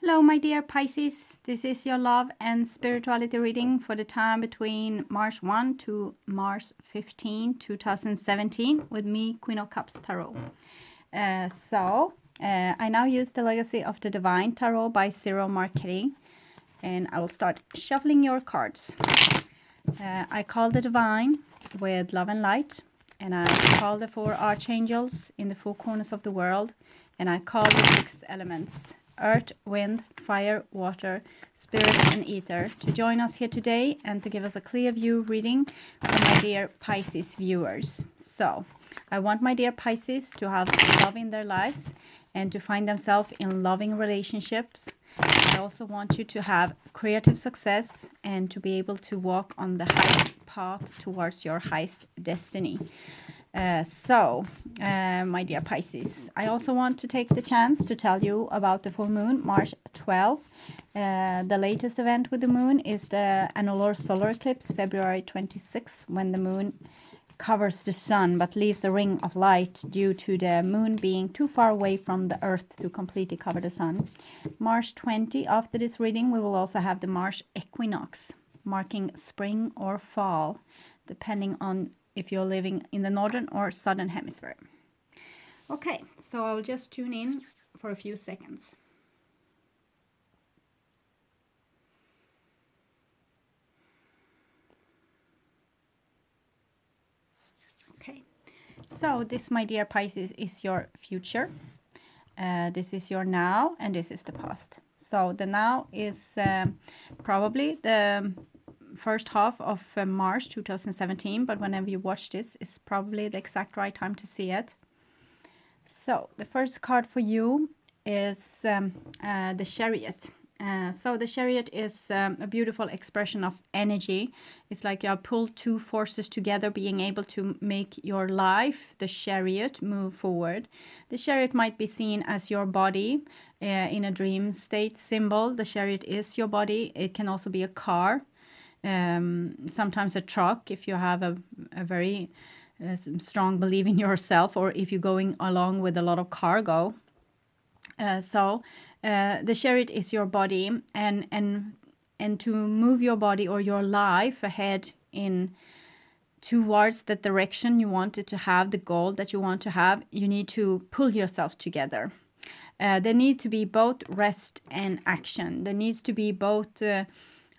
Hello, my dear Pisces. This is your love and spirituality reading for the time between March 1 to March 15, 2017, with me, Queen of Cups Tarot. I now use the Legacy of the Divine Tarot by Zero Marketing, and I will start shuffling your cards. I call the Divine with love and light, and I call the 4 archangels in the 4 corners of the world, and I call the 6 elements: earth, wind, fire, water, spirit, and ether, to join us here today and to give us a clear view reading for my dear Pisces viewers. So, I want my dear Pisces to have love in their lives and to find themselves in loving relationships. I also want you to have creative success and to be able to walk on the highest path towards your highest destiny. My dear Pisces, I also want to take the chance to tell you about the full moon, March 12th. The latest event with the moon is the annular solar eclipse, February 26th, when the moon covers the sun but leaves a ring of light due to the moon being too far away from the earth to completely cover the sun. March 20, after this reading, we will also have the March equinox, marking spring or fall, depending on if you're living in the northern or southern hemisphere. Okay, so I'll just tune in for a few seconds. Okay, so this, my dear Pisces, is your future. This is your now, and this is the past. So the now is probably the first half of March 2017, but whenever you watch this, is probably the exact right time to see it. So the first card for you is the Chariot. So the Chariot is a beautiful expression of energy. It's like you have pulled 2 forces together, being able to make your life, the Chariot, move forward. The Chariot might be seen as your body in a dream state symbol. The Chariot is your body. It can also be a car. Sometimes a truck if you have a very strong belief in yourself, or if you're going along with a lot of cargo. The Chariot is your body, and to move your body or your life ahead in towards the direction you want it to have, the goal that you want to have, you need to pull yourself together. There need to be both rest and action. There needs to be both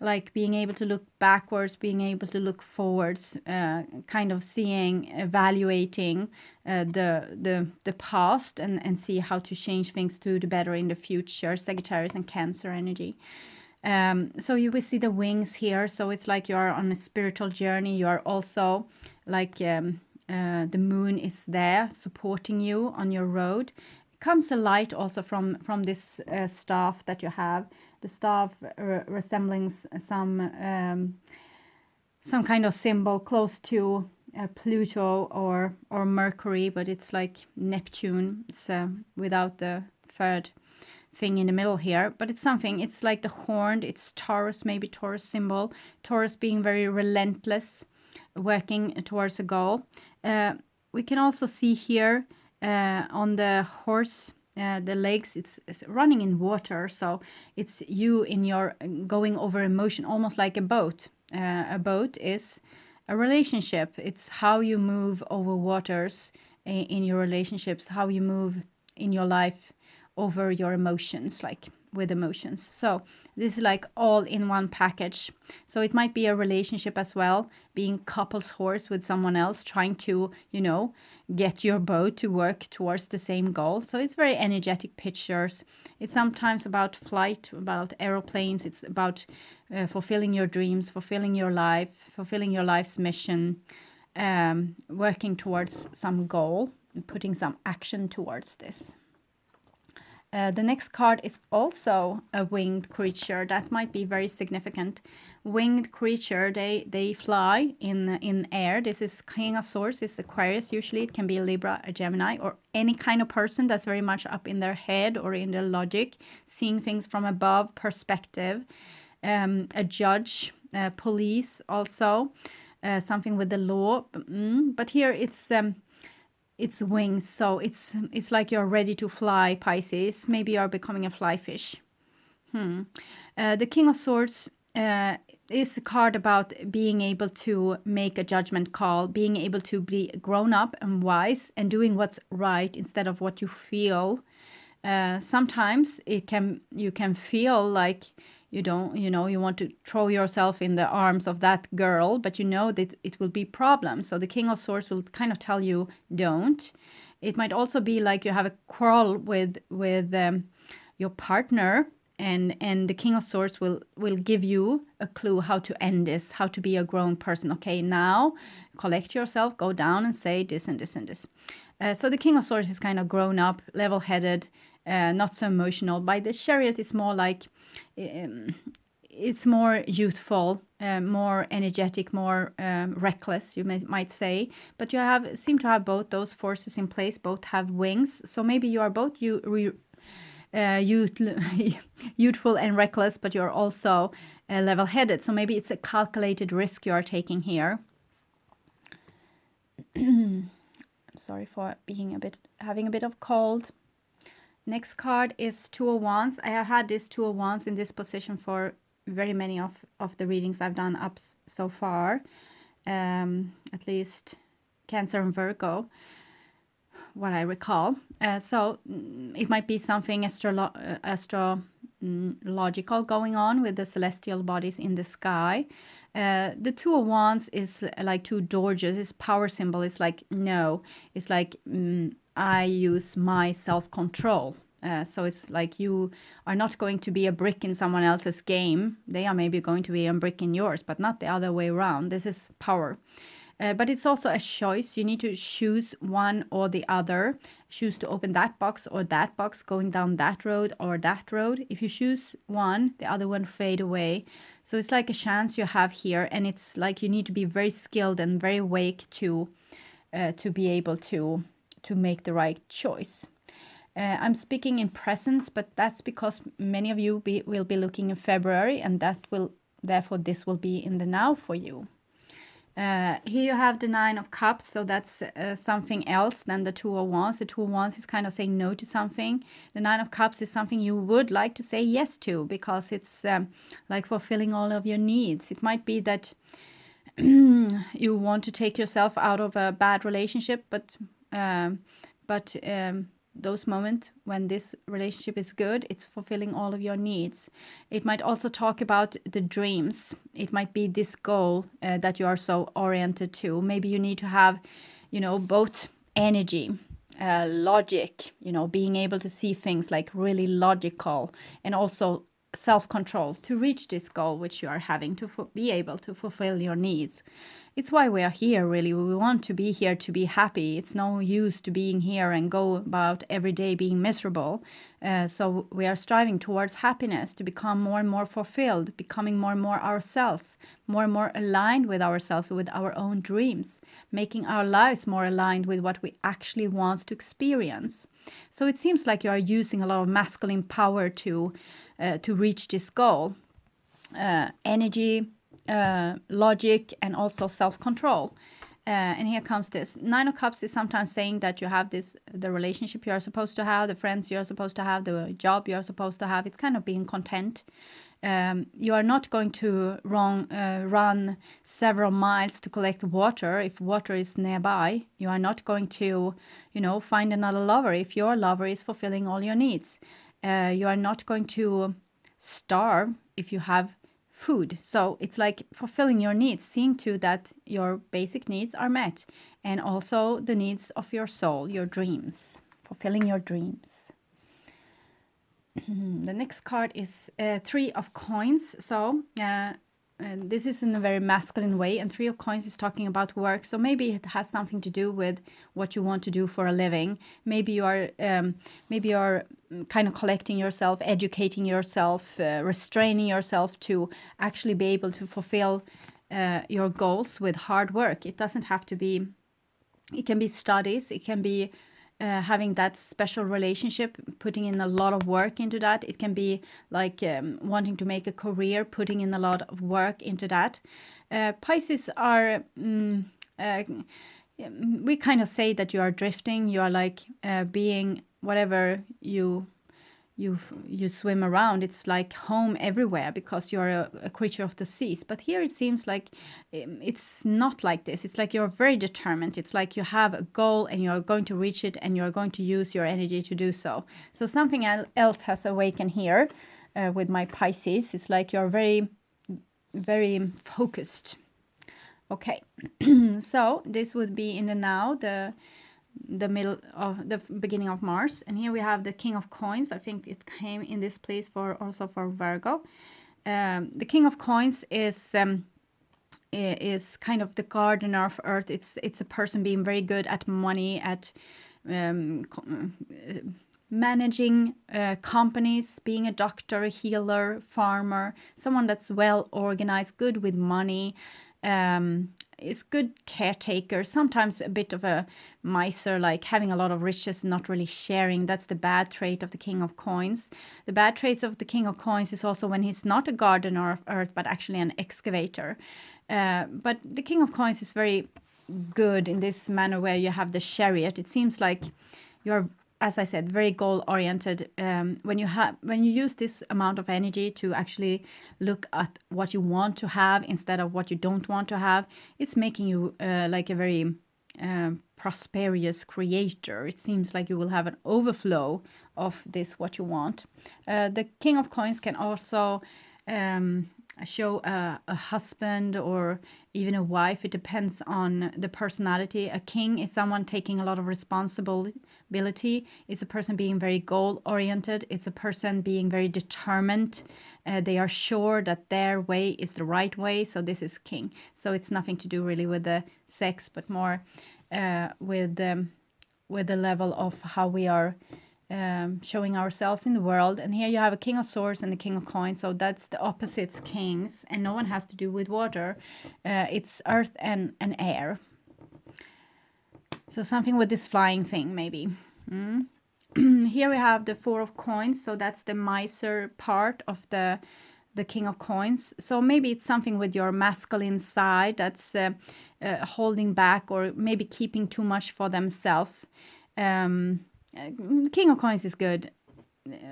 like being able to look backwards, being able to look forwards, kind of seeing, evaluating the past and see how to change things to the better in the future. Sagittarius and Cancer energy. So you will see the wings here. So it's like you are on a spiritual journey. You are also like the moon is there supporting you on your road. It comes a light also from this staff that you have. The staff resembling some kind of symbol close to Pluto or Mercury, but it's like Neptune. It's without the third thing in the middle here, but it's something. It's like the horned. It's Taurus, maybe Taurus symbol. Taurus being very relentless, working towards a goal. We can also see here on the horse. The legs, it's running in water, so it's you in your going over emotion, almost like a boat. A boat is a relationship. It's how you move over waters in your relationships, how you move in your life over your emotions, like with emotions. So this is like all in one package. So it might be a relationship as well, being couples horse with someone else, trying to, get your boat to work towards the same goal. So it's very energetic pictures. It's sometimes about flight, about aeroplanes. It's about fulfilling your dreams, fulfilling your life, fulfilling your life's mission, working towards some goal, and putting some action towards this. The next card is also a winged creature. That might be very significant. Winged creature, they fly in air. This is King of Swords, it's Aquarius usually. It can be a Libra, a Gemini, or any kind of person that's very much up in their head or in their logic, seeing things from above perspective. A judge, police also, something with the law. But here it's wings, so it's like you're ready to fly, Pisces. Maybe you're becoming a fly fish. The King of Swords is a card about being able to make a judgment call, being able to be grown up and wise and doing what's right instead of what you feel. Sometimes you can feel like you want to throw yourself in the arms of that girl, but you know that it will be problems. So the King of Swords will kind of tell you don't. It might also be like you have a quarrel with your partner, and the King of Swords will give you a clue how to end this, how to be a grown person. Okay, now collect yourself, go down and say this and this and this. So the King of Swords is kind of grown up, level-headed, not so emotional. By the Chariot, it's more like it's more youthful, more energetic, more reckless, you might say. But you seem to have both those forces in place. Both have wings. So maybe you are both youthful and reckless, but you're also level-headed. So maybe it's a calculated risk you are taking here. Sorry for having a bit of cold. Next card is Two of Wands. I have had this Two of Wands in this position for very many of the readings I've done up so far. At least Cancer and Virgo, what I recall. So it might be something astrological going on with the celestial bodies in the sky. The Two of Wands is like two doges. It's power symbol. It's like, no. It's like, I use my self-control. So it's like you are not going to be a brick in someone else's game. They are maybe going to be a brick in yours, but not the other way around. This is power. But it's also a choice. You need to choose one or the other. Choose to open that box or that box, going down that road or that road. If you choose one, the other one fade away. So it's like a chance you have here, and it's like you need to be very skilled and very awake to be able to make the right choice. I'm speaking in presence, but that's because many of you will be looking in February, and therefore this will be in the now for you. Here you have the Nine of Cups, so that's something else than the Two of Wands. The Two of Wands is kind of saying no to something. The Nine of Cups is something you would like to say yes to, because it's like fulfilling all of your needs. It might be that you want to take yourself out of a bad relationship, but those moments when this relationship is good, it's fulfilling all of your needs. It might also talk about the dreams. It might be this goal that you are so oriented to. Maybe you need to have, both energy, logic, being able to see things like really logical, and also self-control to reach this goal which you are having to be able to fulfill your needs. It's why we are here, really. We want to be here to be happy. It's no use to being here and go about every day being miserable. So we are striving towards happiness, to become more and more fulfilled, becoming more and more ourselves, more and more aligned with ourselves, with our own dreams, making our lives more aligned with what we actually want to experience. So it seems like you are using a lot of masculine power to reach this goal. Energy, logic, and also self-control. And here comes this. Nine of Cups is sometimes saying that you have the relationship you are supposed to have, the friends you are supposed to have, the job you are supposed to have. It's kind of being content. You are not going to run several miles to collect water if water is nearby. You are not going to, find another lover if your lover is fulfilling all your needs. You are not going to starve if you have food. So it's like fulfilling your needs, seeing to that your basic needs are met, and also the needs of your soul, your dreams, fulfilling your dreams. The next card is Three of Coins. So this is in a very masculine way, and Three of Coins is talking about work. So maybe it has something to do with what you want to do for a living. Maybe you are kind of collecting yourself, educating yourself, restraining yourself to actually be able to fulfill your goals with hard work. It doesn't have to be. It can be studies. It can be having that special relationship, putting in a lot of work into that. It can be like wanting to make a career, putting in a lot of work into that. Pisces are, we kind of say that you are drifting. You are like being whatever you you swim around. It's like home everywhere because you're a creature of the seas. But here it seems like it's not like this. It's like you're very determined. It's like you have a goal and you're going to reach it and you're going to use your energy to do so. So something else has awakened here with my Pisces. It's like you're very, very focused. Okay, so this would be in the now, the middle of the beginning of Mars, and here we have the King of Coins. I think it came in this place for also for Virgo. The King of Coins is kind of the gardener of Earth. It's a person being very good at money, at managing companies, being a doctor, a healer, farmer, someone that's well organized, good with money. Is good caretaker, sometimes a bit of a miser, like having a lot of riches, not really sharing. That's the bad trait of the King of Coins. The bad traits of the King of Coins is also when he's not a gardener of Earth, but actually an excavator. But the King of Coins is very good in this manner where you have the Chariot. It seems like you're, as I said, very goal-oriented. When you use this amount of energy to actually look at what you want to have instead of what you don't want to have, it's making you like a very prosperous creator. It seems like you will have an overflow of this, what you want. The King of Coins can also show a husband or even a wife. It depends on the personality. A king is someone taking a lot of responsibility. It's a person being very goal-oriented. It's a person being very determined. They are sure that their way is the right way. So this is king. So it's nothing to do really with the sex, but more with the level of how we are showing ourselves in the world. And here you have a King of Swords and the King of Coins, so that's the opposites kings, and no one has to do with water. It's earth and air, so something with this flying thing maybe. Here we have the Four of Coins, so that's the miser part of the King of Coins. So maybe it's something with your masculine side that's holding back or maybe keeping too much for themselves. King of Coins is good,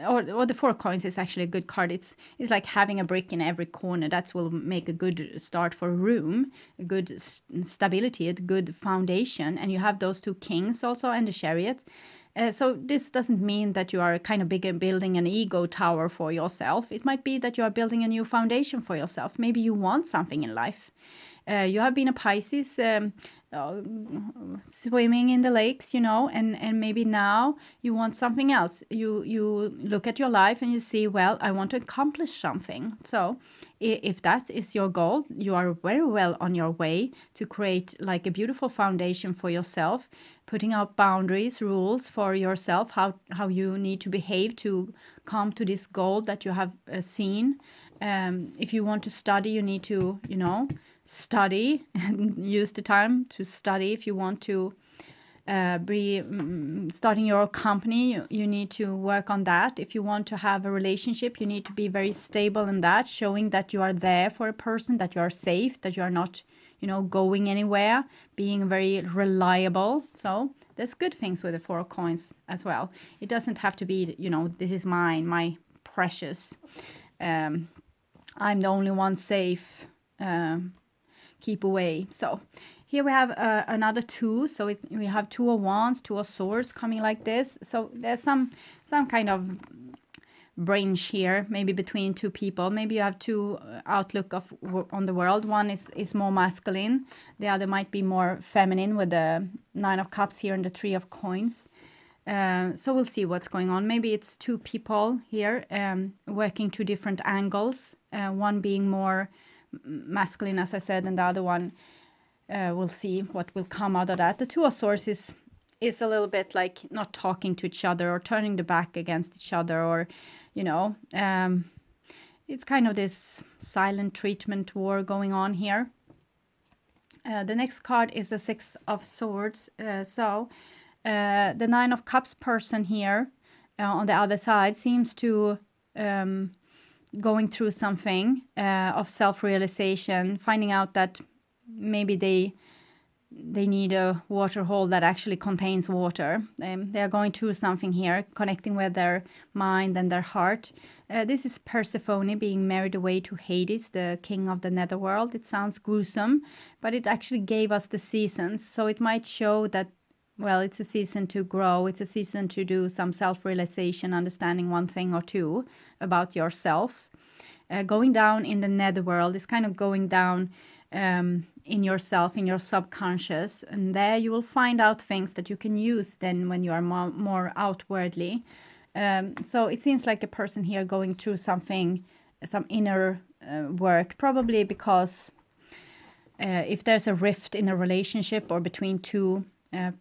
or the Four of Coins is actually a good card. It's like having a brick in every corner. That will make a good start for a room, a good stability, a good foundation. And you have those two kings also and the Chariot. So this doesn't mean that you are kind of building an ego tower for yourself. It might be that you are building a new foundation for yourself. Maybe you want something in life. You have been a Pisces, swimming in the lakes, and maybe now you want something else. You look at your life and you see, well, I want to accomplish something. So if that is your goal, you are very well on your way to create like a beautiful foundation for yourself, putting out boundaries, rules for yourself, how you need to behave to come to this goal that you have seen. If you want to study, you need to, study and use the time to study. If you want to be starting your company, you need to work on that. If you want to have a relationship, you need to be very stable in that, showing that you are there for a person, that you are safe, that you are not, going anywhere, being very reliable. So there's good things with the Four of Coins as well. It doesn't have to be, this is mine, my precious. I'm the only one safe. Keep away. So here we have another two. So we have Two of Wands, Two of Swords coming like this. So there's some kind of branch here, maybe between two people. Maybe you have two outlook on the world. One is more masculine. The other might be more feminine with the Nine of Cups here and the Three of Coins. So we'll see what's going on. Maybe it's two people here working two different angles. One being more masculine, as I said, and the other one, we'll see what will come out of that. The Two of Swords is a little bit like not talking to each other or turning the back against each other, or it's kind of this silent treatment war going on here. The next card is the Six of Swords. So the Nine of Cups person here on the other side seems to going through something of self-realization, finding out that maybe they they need a water hole that actually contains water. They are going through something here, connecting with their mind and their heart. This is Persephone being married away to Hades, the king of the netherworld. It sounds gruesome, but it actually gave us the seasons. So it might show that, well, it's a season to grow. It's a season to do some self-realization, understanding one thing or two about yourself. Going down in the netherworld is kind of going down in yourself, in your subconscious, and there you will find out things that you can use then when you are more outwardly. So it seems like a person here going through something, some inner work, probably because if there's a rift in a relationship or between two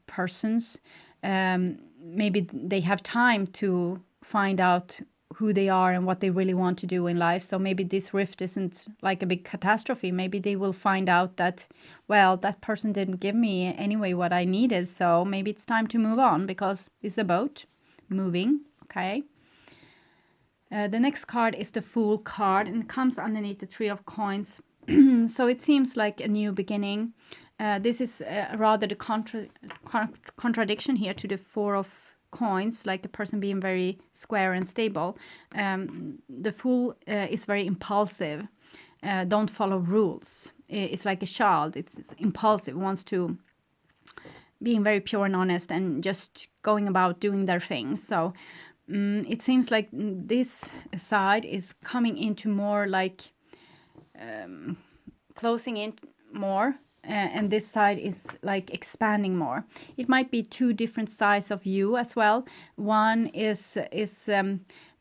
persons, maybe they have time to find out who they are and what they really want to do in life. So maybe this rift isn't like a big catastrophe. Maybe they will find out that, well, that person didn't give me anyway what I needed. So maybe it's time to move on because it's a boat moving. Okay. The next card is the Fool card, and it comes underneath the Three of Coins. So it seems like a new beginning. This is rather the contradiction here to the Four of Coins, like a person being very square and stable. The Fool is very impulsive, don't follow rules. It's like a child. It's impulsive, wants to being very pure and honest and just going about doing their things. So it seems like this side is coming into more like closing in more, and this side is like expanding more. It might be two different sides of you as well. One is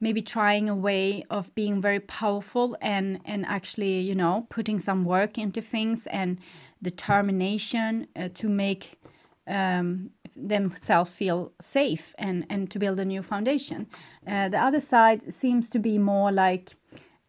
maybe trying a way of being very powerful and actually, you know, putting some work into things and determination to make themselves feel safe and to build a new foundation. The other side seems to be more like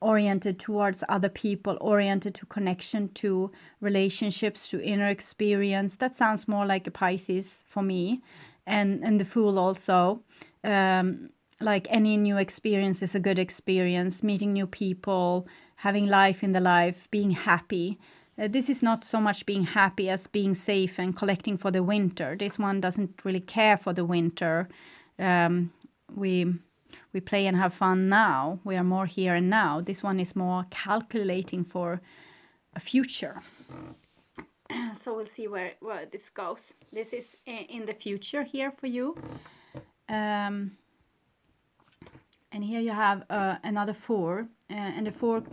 oriented towards other people, oriented to connection, to relationships, to inner experience. That sounds more like a Pisces for me. And the Fool also, like any new experience is a good experience, meeting new people, having life in the life, being happy. This is not so much being happy as being safe and collecting for the winter. This one doesn't really care for the winter. We play and have fun now. We are more here and now. This one is more calculating for a future. So we'll see where this goes. This is in the future here for you. And here you have another Four. And the Four,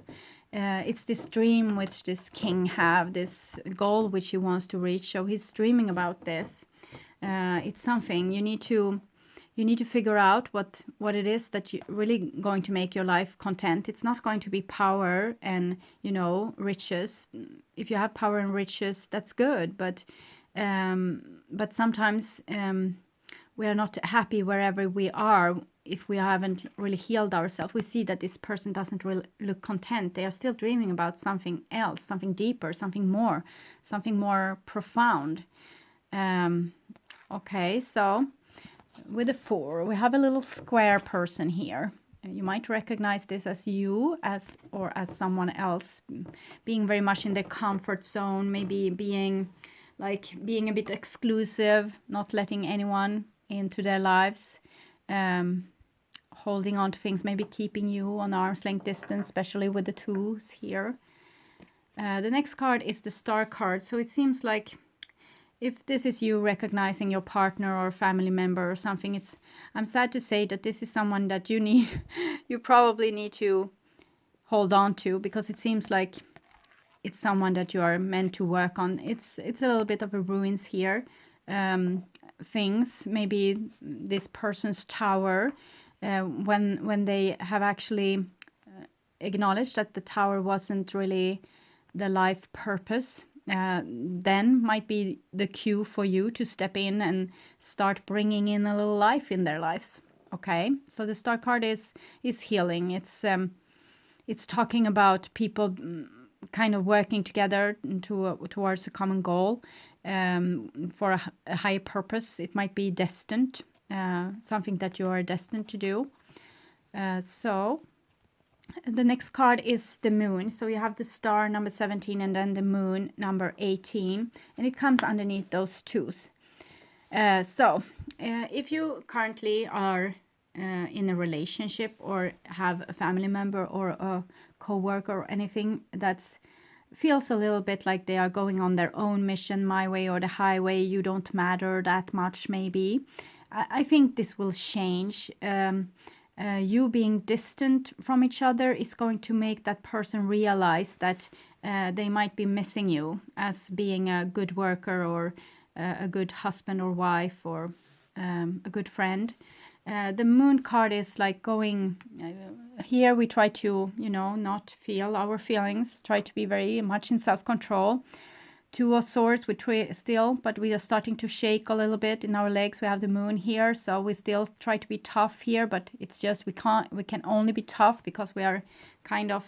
it's this dream which this king have, this goal which he wants to reach. So he's dreaming about this. It's something you need to figure out what it is that you really going to make your life content. It's not going to be power and, you know, riches. If you have power and riches, that's good. But sometimes we are not happy wherever we are if we haven't really healed ourselves. We see that this person doesn't really look content. They are still dreaming about something else, something deeper, something more profound. Okay, so with the Four, we have a little square person here. You might recognize this as you, or as someone else, being very much in their comfort zone, maybe being a bit exclusive, not letting anyone into their lives, holding on to things, maybe keeping you on arm's length distance, especially with the twos here. The next card is the Star card. So it seems like if this is you recognizing your partner or family member or something, I'm sad to say that this is someone that you probably need to hold on to, because it seems like it's someone that you are meant to work on. It's a little bit of a ruins here. Things, maybe this person's tower, when they have actually acknowledged that the tower wasn't really the life purpose, then might be the cue for you to step in and start bringing in a little life in their lives. Okay, so the Star card is healing. It's talking about people kind of working together towards a common goal, for a higher purpose. It might be destined, something that you are destined to do. So the next card is the moon. So you have the star number 17 and then the moon number 18, and it comes underneath those twos. If you currently are in a relationship or have a family member or a co-worker or anything that's feels a little bit like they are going on their own mission, my way or the highway, you don't matter that much maybe, I think this will change. You being distant from each other is going to make that person realize that they might be missing you as being a good worker or a good husband or wife or a good friend. The moon card is like going, here we try to, not feel our feelings, try to be very much in self-control. Two of Swords, but we are starting to shake a little bit in our legs. We have the moon here, so we still try to be tough here, but it's just we can only be tough because we are kind of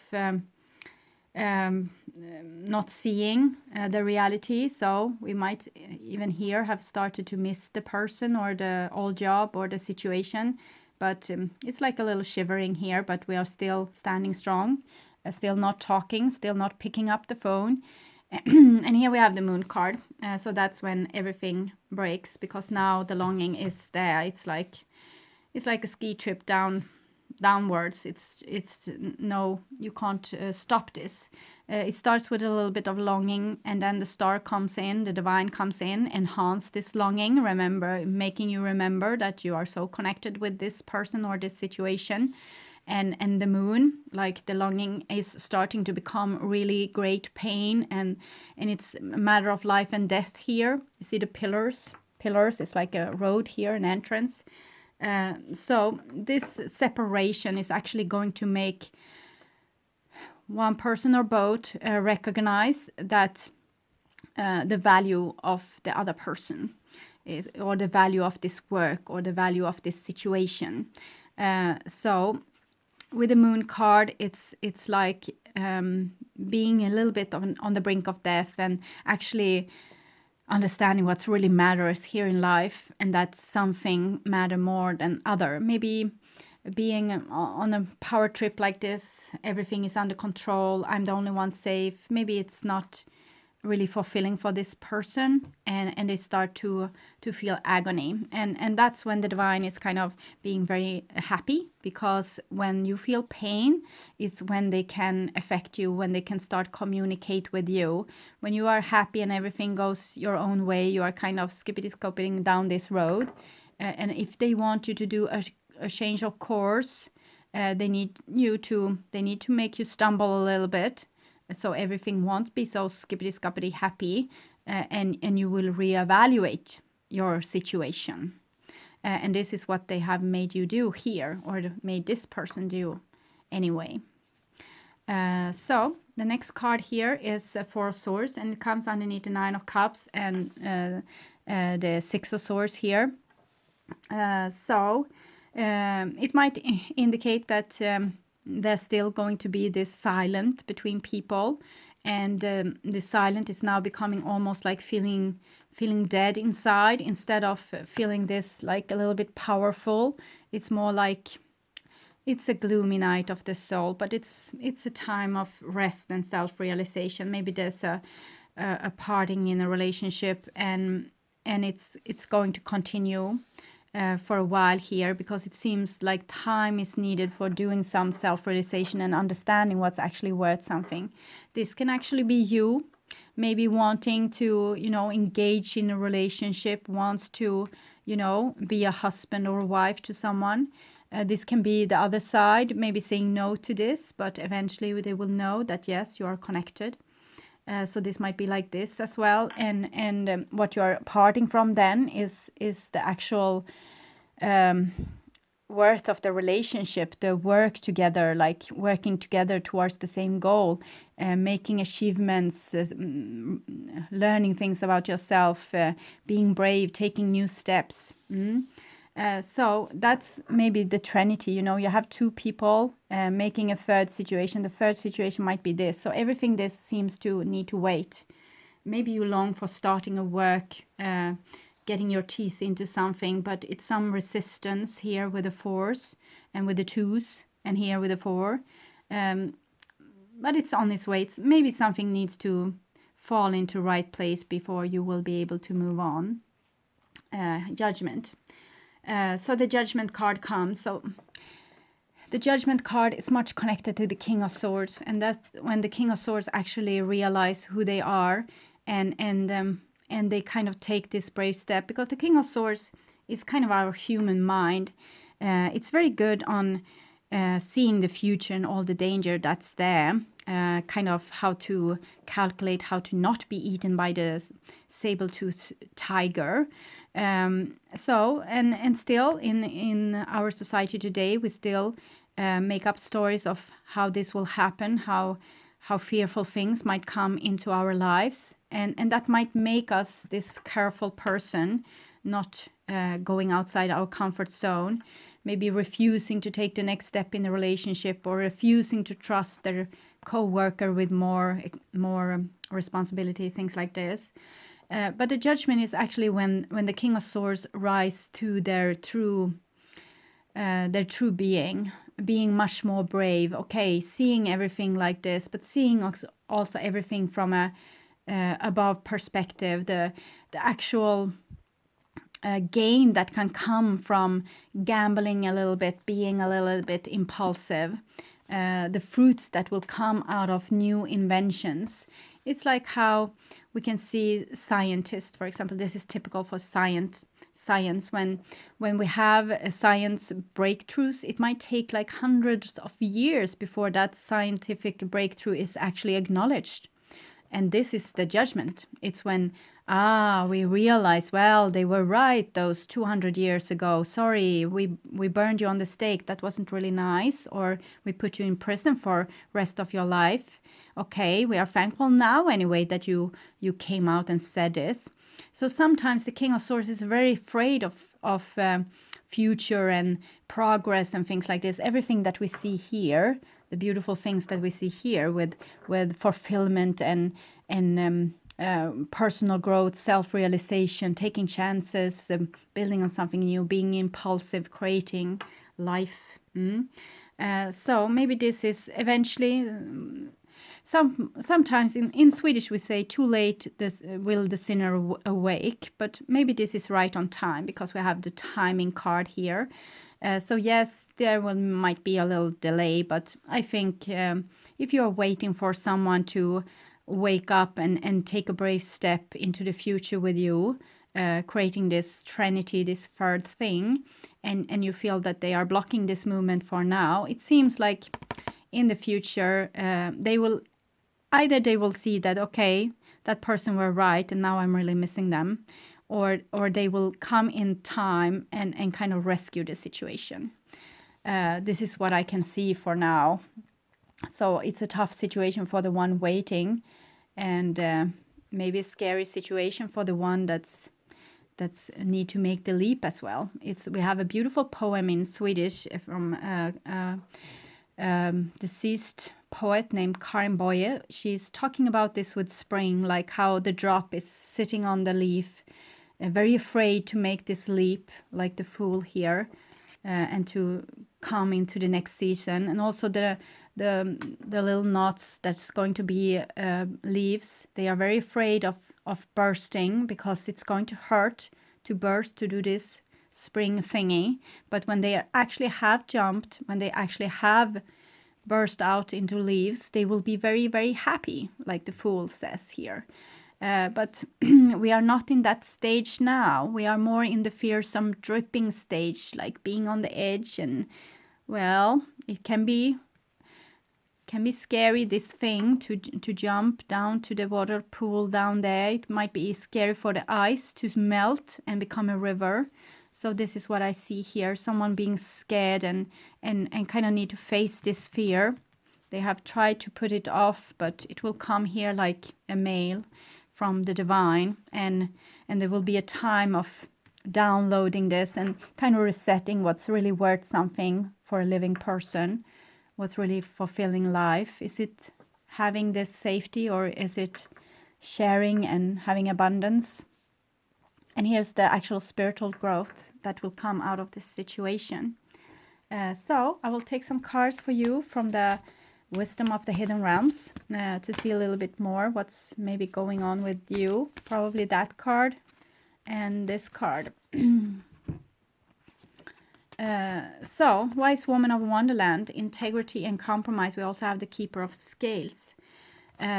not seeing the reality. So we might even here have started to miss the person or the old job or the situation, but it's like a little shivering here, but we are still standing strong, still not talking, still not picking up the phone. And here we have the moon card, so that's when everything breaks, because now the longing is there. It's like a ski trip downwards. It's no, you can't stop this. It starts with a little bit of longing, and then the star comes in, the divine comes in, enhance this longing, making you remember that you are so connected with this person or this situation. And the moon, like the longing is starting to become really great pain, and it's a matter of life and death here. You see the pillars, it's like a road here, an entrance. So this separation is actually going to make one person or both recognize that the value of the other person is, or the value of this work, or the value of this situation. So with the moon card, it's like being a little bit on the brink of death, and actually understanding what's really matters here in life, and that something matter more than other. Maybe being on a power trip like this, everything is under control, I'm the only one safe. Maybe it's not really fulfilling for this person, and they start to feel agony, and that's when the divine is kind of being very happy, because when you feel pain, it's when they can affect you, when they can start communicate with you. When you are happy and everything goes your own way, you are kind of skippity-scopping down this road, and if they want you to do a change of course, they need to make you stumble a little bit, so everything won't be so skippity-scoppity happy, and you will reevaluate your situation. And this is what they have made you do here, or made this person do anyway. So the next card here is Four of Swords, and it comes underneath the Nine of Cups and the Six of Swords here. It might indicate that there's still going to be this silence between people, and the silence is now becoming almost like feeling dead inside, instead of feeling this like a little bit powerful. It's more like it's a gloomy night of the soul, but it's a time of rest and self-realization. Maybe there's a parting in a relationship, and it's going to continue for a while here, because it seems like time is needed for doing some self-realization and understanding what's actually worth something. This can actually be you, maybe wanting to, engage in a relationship, wants to, be a husband or a wife to someone. This can be the other side, maybe saying no to this, but eventually they will know that, yes, you are connected. So this might be like this as well, and what you are parting from then is the actual worth of the relationship, the work together, like working together towards the same goal, making achievements, learning things about yourself, being brave, taking new steps. So that's maybe the Trinity, you have two people making a third situation. The third situation might be this. So everything this seems to need to wait. Maybe you long for starting a work, getting your teeth into something, but it's some resistance here with the fours and with the twos, and here with the four. But it's on its way. Maybe something needs to fall into right place before you will be able to move on. Judgment. So the Judgment card comes. So the Judgment card is much connected to the King of Swords, and that's when the King of Swords actually realize who they are, and they kind of take this brave step, because the King of Swords is kind of our human mind. It's very good on seeing the future and all the danger that's there, kind of how to calculate how to not be eaten by the saber-toothed tiger. So still in our society today, we still make up stories of how this will happen, how fearful things might come into our lives, and that might make us this careful person, not going outside our comfort zone, maybe refusing to take the next step in the relationship, or refusing to trust their co-worker with more responsibility, things like this. But the Judgment is actually when the King of Swords rise to their true being much more brave. Okay, seeing everything like this, but seeing also everything from a above perspective, the actual gain that can come from gambling a little bit, being a little bit impulsive, the fruits that will come out of new inventions. It's like how we can see scientists, for example. This is typical for science. When we have science breakthroughs, it might take like hundreds of years before that scientific breakthrough is actually acknowledged. And this is the Judgment. It's when we realize, well, they were right those 200 years ago. Sorry, we burned you on the stake. That wasn't really nice. Or we put you in prison for rest of your life. Okay, we are thankful now anyway that you came out and said this. So sometimes the King of Swords is very afraid of future and progress and things like this. Everything that we see here, the beautiful things that we see here with fulfillment and personal growth, self-realization, taking chances, building on something new, being impulsive, creating life. So maybe this is eventually... Sometimes in Swedish we say too late will the sinner awake, but maybe this is right on time because we have the timing card here. So yes, there might be a little delay, but I think if you're waiting for someone to wake up and take a brave step into the future with you, creating this trinity, this third thing, and you feel that they are blocking this movement for now, it seems like in the future they will see that, okay, that person were right and now I'm really missing them, or they will come in time and kind of rescue the situation. This is what I can see for now. So it's a tough situation for the one waiting, and maybe a scary situation for the one that's need to make the leap as well. We have a beautiful poem in Swedish from deceased poet named Karin Boye. She's talking about this with spring, like how the drop is sitting on the leaf, very afraid to make this leap, like the fool here, and to come into the next season. And also the little knots that's going to be leaves, they are very afraid of bursting because it's going to hurt to burst, to do this spring thingy. But when they actually have jumped, when they actually have burst out into leaves, they will be very, very happy, like the fool says here. But we are not in that stage now. We are more in the fearsome dripping stage, like being on the edge. And well, it can be scary, this thing, to jump down to the water pool down there. It might be scary for the ice to melt and become a river. So this is what I see here, someone being scared and kind of need to face this fear. They have tried to put it off, but it will come here like a mail from the divine, and there will be a time of downloading this and kind of resetting what's really worth something for a living person, what's really fulfilling life. Is it having this safety, or is it sharing and having abundance? And here's the actual spiritual growth that will come out of this situation. So I will take some cards for you from the wisdom of the hidden realms to see a little bit more what's maybe going on with you. Probably that card and this card. So, wise woman of Wonderland, integrity and compromise. We also have the keeper of scales.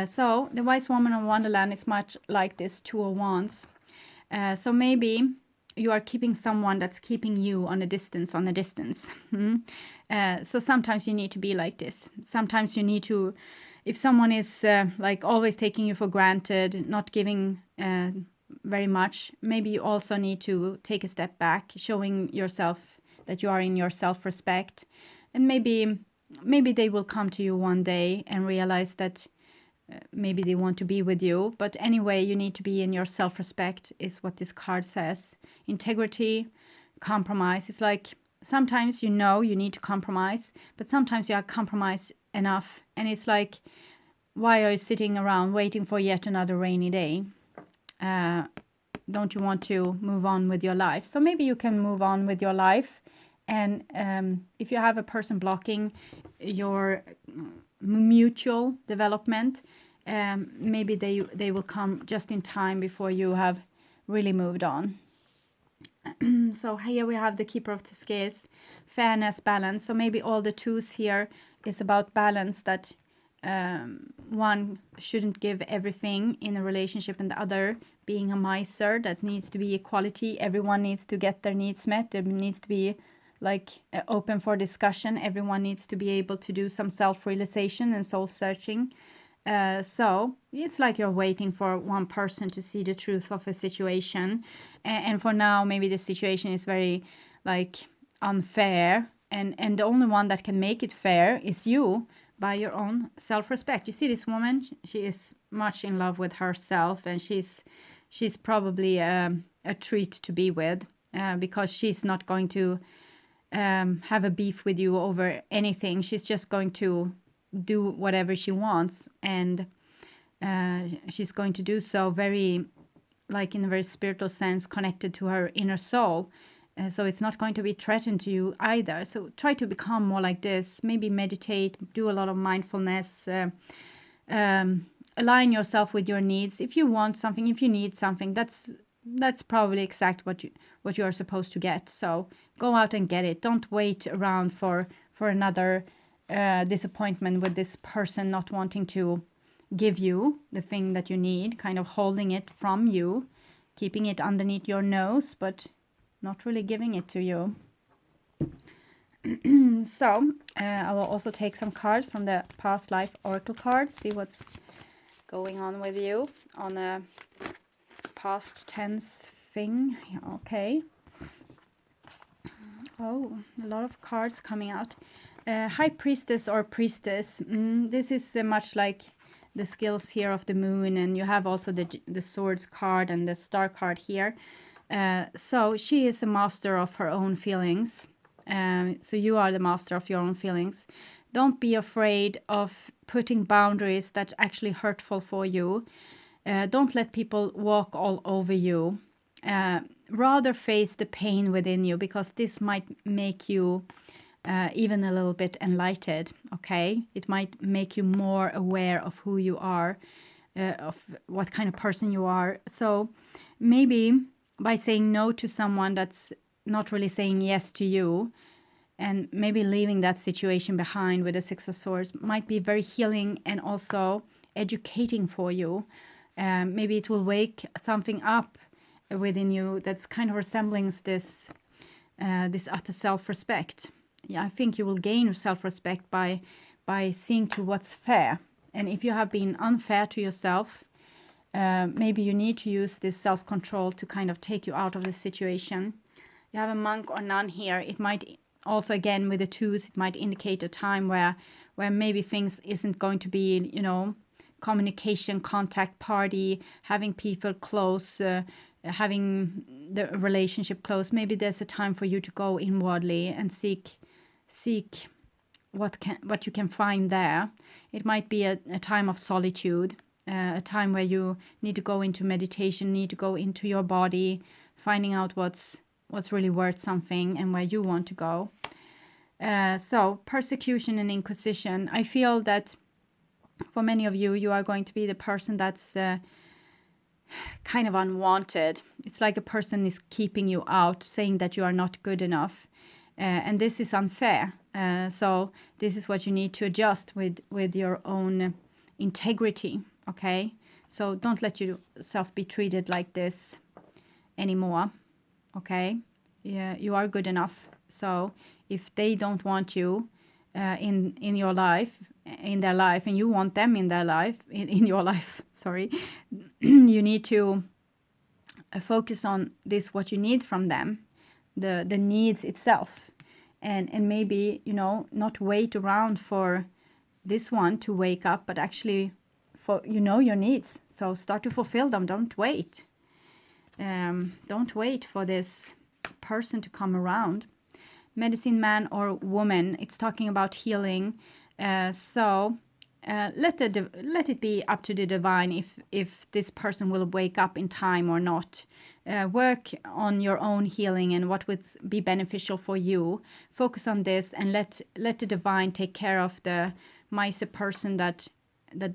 So, the wise woman of Wonderland is much like this Two of Wands. So maybe you are keeping someone that's keeping you on a distance, so sometimes you need to be like this. Sometimes you need to, if someone is like always taking you for granted, not giving very much, maybe you also need to take a step back, showing yourself that you are in your self-respect. And maybe they will come to you one day and realize that maybe they want to be with you. But anyway, you need to be in your self-respect is what this card says. Integrity, compromise. It's like sometimes you need to compromise, but sometimes you are compromised enough. And it's like, why are you sitting around waiting for yet another rainy day? Don't you want to move on with your life? So maybe you can move on with your life. And if you have a person blocking your mutual development, maybe they will come just in time before you have really moved on. So here we have the keeper of the scales, fairness, balance. So maybe all the twos here is about balance, that one shouldn't give everything in a relationship and the other being a miser. That needs to be equality. Everyone needs to get their needs met. There needs to be like open for discussion. Everyone needs to be able to do some self-realization and soul searching. So it's like you're waiting for one person to see the truth of a situation. And for now, maybe the situation is very like unfair. And the only one that can make it fair is you, by your own self-respect. You see this woman, she is much in love with herself, and she's probably a treat to be with, because she's not going to have a beef with you over anything. She's just going to do whatever she wants, and she's going to do so very, like in a very spiritual sense, connected to her inner soul. So it's not going to be threatened to you either. So try to become more like this. Maybe meditate, do a lot of mindfulness, align yourself with your needs. If you want something, if you need something, that's probably exactly what you are supposed to get. So go out and get it. Don't wait around for another disappointment with this person not wanting to give you the thing that you need, kind of holding it from you, keeping it underneath your nose, but not really giving it to you. So I will also take some cards from the past life oracle cards, see what's going on with you on a past tense thing. Okay. Oh, a lot of cards coming out. High priestess or priestess. This is much like the skills here of the moon, and you have also the swords card and the star card here. So she is a master of her own feelings. So you are the master of your own feelings. Don't be afraid of putting boundaries that's actually hurtful for you. Don't let people walk all over you. Rather face the pain within you, because this might make you even a little bit enlightened, okay? It might make you more aware of who you are, of what kind of person you are. So maybe by saying no to someone that's not really saying yes to you, and maybe leaving that situation behind with the Six of Swords, might be very healing and also educating for you. Maybe it will wake something up within you that's kind of resembling this utter self-respect. Yeah, I think you will gain self-respect by seeing to what's fair. And if you have been unfair to yourself, maybe you need to use this self-control to kind of take you out of the situation. You have a monk or nun here. It might also, again, with the twos, it might indicate a time where maybe things isn't going to be, communication, contact, party, having people close, having the relationship close. Maybe there's a time for you to go inwardly and seek what you can find there. It might be a time of solitude, a time where you need to go into meditation, need to go into your body, finding out what's really worth something and where you want to go. So persecution and inquisition. I feel that for many of you, you are going to be the person that's kind of unwanted. It's like a person is keeping you out, saying that you are not good enough. And this is unfair. So this is what you need to adjust with your own integrity, okay? So don't let yourself be treated like this anymore, okay? Yeah, you are good enough. So if they don't want you in your life, in their life, and you want them in their life, in your life, sorry, you need to focus on this, what you need from them, the needs itself, and maybe, you know, not wait around for this one to wake up, but actually for, you know, your needs. So start to fulfill them. Don't wait. Don't wait for this person to come around. Medicine man or woman, it's talking about healing. So let it be up to the divine if this person will wake up in time or not. Work on your own healing and what would be beneficial for you. Focus on this and let the divine take care of the miser person that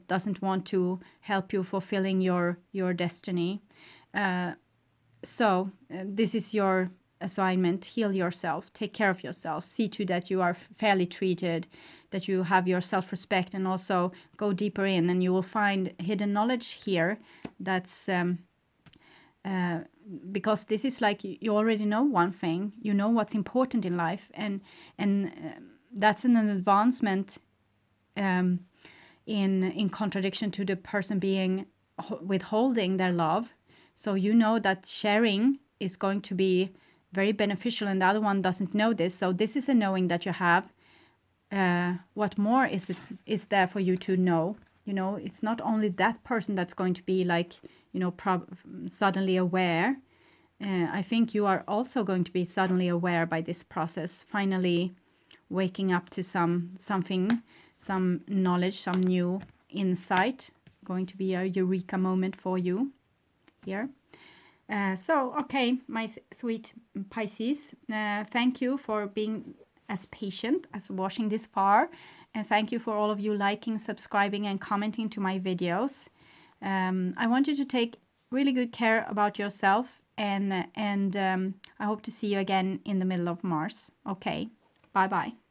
doesn't want to help you fulfilling your destiny. So this is your assignment. Heal yourself, take care of yourself, see to that you are fairly treated, that you have your self-respect, and also go deeper in, and you will find hidden knowledge here. That's because this is like you already know one thing, you know what's important in life, and that's an advancement in contradiction to the person being withholding their love. So you know that sharing is going to be very beneficial, and the other one doesn't know this. So this is a knowing that you have. What more is there for you to know? You know, it's not only that person that's going to be like, you know, suddenly aware. I think you are also going to be suddenly aware by this process, finally waking up to something, some knowledge, some new insight, going to be a eureka moment for you here. So, okay, my sweet Pisces, thank you for being as patient as watching this far. And thank you for all of you liking, subscribing, and commenting to my videos. I want you to take really good care about yourself. And I hope to see you again in the middle of Mars. Okay, bye-bye.